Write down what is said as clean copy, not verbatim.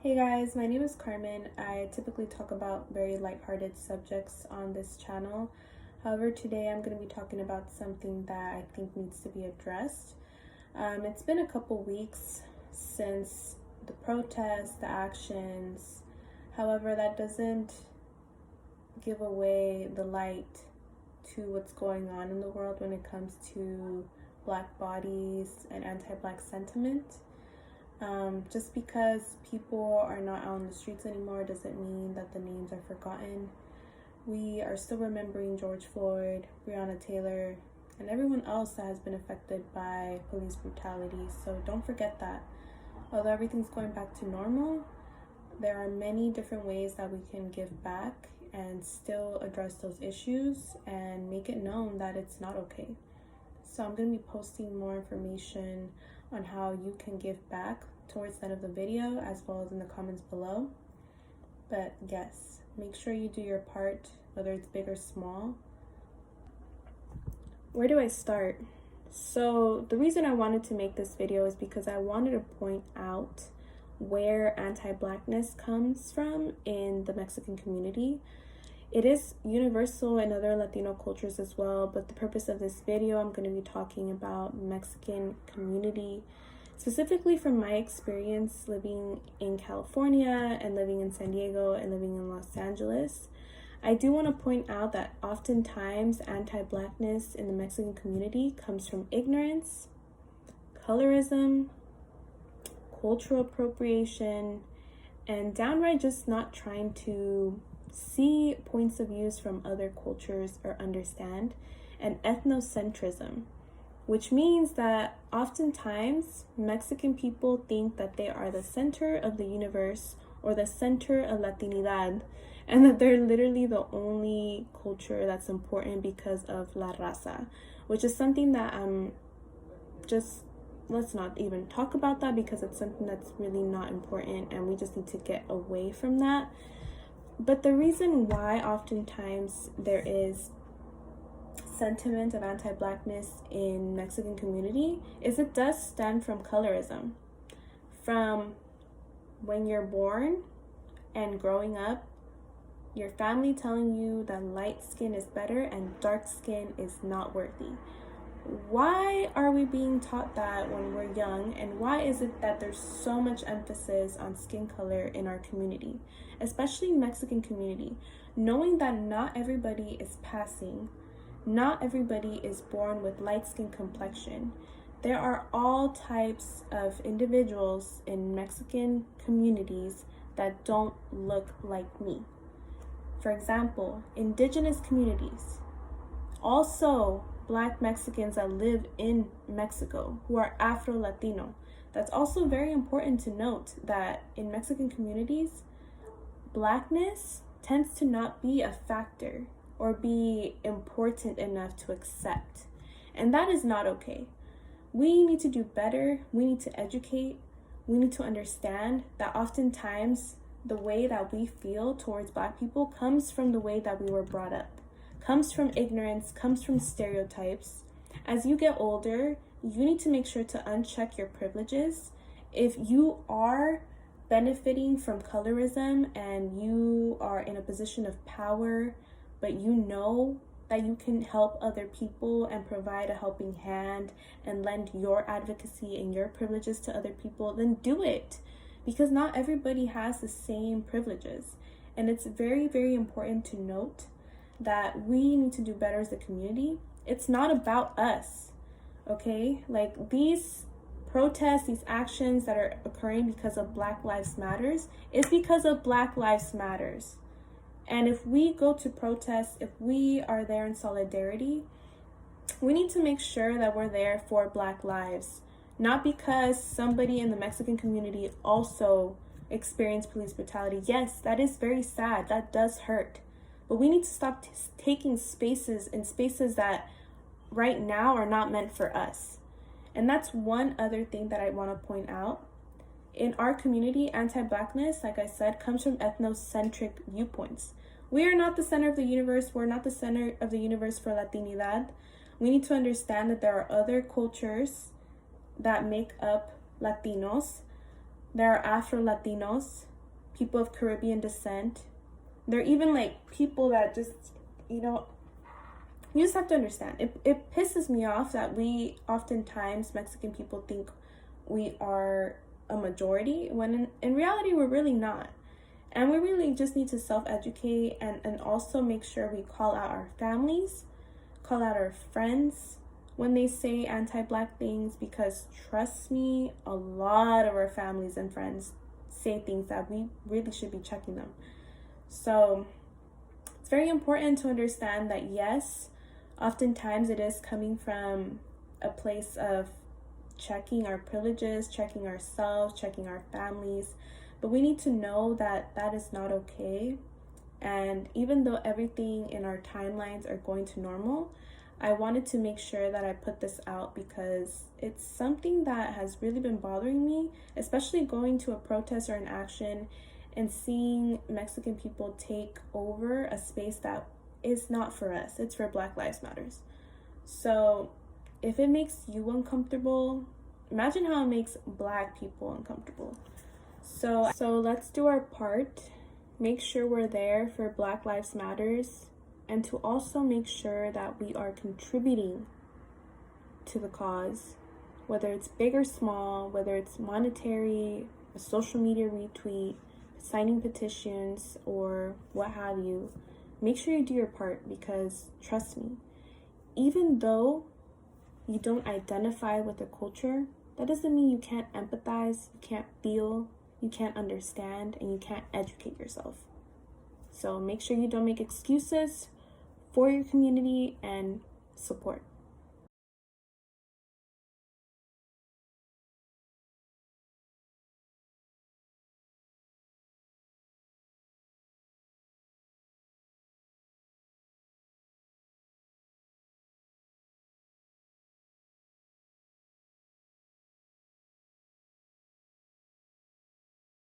Hey guys, my name is Carmen. I typically talk about very lighthearted subjects on this channel. However, today I'm going to be talking about something that I think needs to be addressed. It's been a couple weeks since the protests, the actions. However, that doesn't give away the light to what's going on in the world when it comes to Black bodies and anti-Black sentiment. Just because people are not out on the streets anymore doesn't mean that the names are forgotten. We are still remembering George Floyd, Breonna Taylor, and everyone else that has been affected by police brutality. So don't forget that. Although everything's going back to normal, there are many different ways that we can give back and still address those issues and make it known that it's not okay. So I'm going to be posting more information on how you can give back towards the end of the video, as well as in the comments below. But yes, make sure you do your part, whether it's big or small. Where do I start? So the reason I wanted to make this video is because I wanted to point out where anti-Blackness comes from in the Mexican community. It is universal in other Latino cultures as well, but the purpose of this video, I'm going to be talking about Mexican community, specifically from my experience living in California and living in San Diego and living in Los Angeles. I do want to point out that oftentimes anti-Blackness in the Mexican community comes from ignorance, colorism, cultural appropriation, and downright just not trying to see points of views from other cultures or understand, and ethnocentrism, which means that oftentimes Mexican people think that they are the center of the universe or the center of Latinidad, and that they're literally the only culture that's important because of la raza, which is something that let's not even talk about that, because it's something that's really not important and we just need to get away from that. But the reason why oftentimes there is sentiment of anti-Blackness in Mexican community is it does stem from colorism. From when you're born and growing up, your family telling you that light skin is better and dark skin is not worthy. Why are we being taught that when we're young, and why is it that there's so much emphasis on skin color in our community, especially Mexican community, knowing that not everybody is passing, not everybody is born with light skin complexion. There are all types of individuals in Mexican communities that don't look like me. For example, indigenous communities, also Black Mexicans that live in Mexico who are Afro-Latino. That's also very important to note that in Mexican communities, Blackness tends to not be a factor or be important enough to accept. And that is not okay. We need to do better. We need to educate. We need to understand that oftentimes the way that we feel towards Black people comes from the way that we were brought up. Comes from ignorance, comes from stereotypes. As you get older, you need to make sure to uncheck your privileges. If you are benefiting from colorism and you are in a position of power, but you know that you can help other people and provide a helping hand and lend your advocacy and your privileges to other people, then do it. Because not everybody has the same privileges. And it's very, very important to note that we need to do better as a community. It's not about us, okay? Like these protests, these actions that are occurring because of Black Lives Matters is because of Black Lives Matters. And if we go to protest, if we are there in solidarity, we need to make sure that we're there for Black lives, not because somebody in the Mexican community also experienced police brutality. Yes, that is very sad. That does hurt. But we need to stop taking spaces that right now are not meant for us. And that's one other thing that I want to point out. In our community, anti-Blackness, like I said, comes from ethnocentric viewpoints. We are not the center of the universe. We're not the center of the universe for Latinidad. We need to understand that there are other cultures that make up Latinos. There are Afro-Latinos. people of Caribbean descent. They're even like people that just, you just have to understand. It pisses me off that we oftentimes, Mexican people, think we are a majority when in reality we're really not. And we really just need to self-educate and also make sure we call out our families, call out our friends when they say anti-Black things, because trust me, a lot of our families and friends say things that we really should be checking them. So it's very important to understand that yes, oftentimes it is coming from a place of checking our privileges, checking ourselves, checking our families, but we need to know that that is not okay. And even though everything in our timelines are going to normal, I wanted to make sure that I put this out because it's something that has really been bothering me, especially going to a protest or an action and seeing Mexican people take over a space that is not for us. It's for Black Lives Matters. So if it makes you uncomfortable, imagine how it makes Black people uncomfortable. So let's do our part. Make sure we're there for Black Lives Matters, and to also make sure that we are contributing to the cause, whether it's big or small, whether it's monetary, a social media retweet, signing petitions, or what have you. Make sure you do your part, because trust me, even though you don't identify with the culture, that doesn't mean you can't empathize, you can't feel, you can't understand, and you can't educate yourself. So make sure you don't make excuses for your community and support.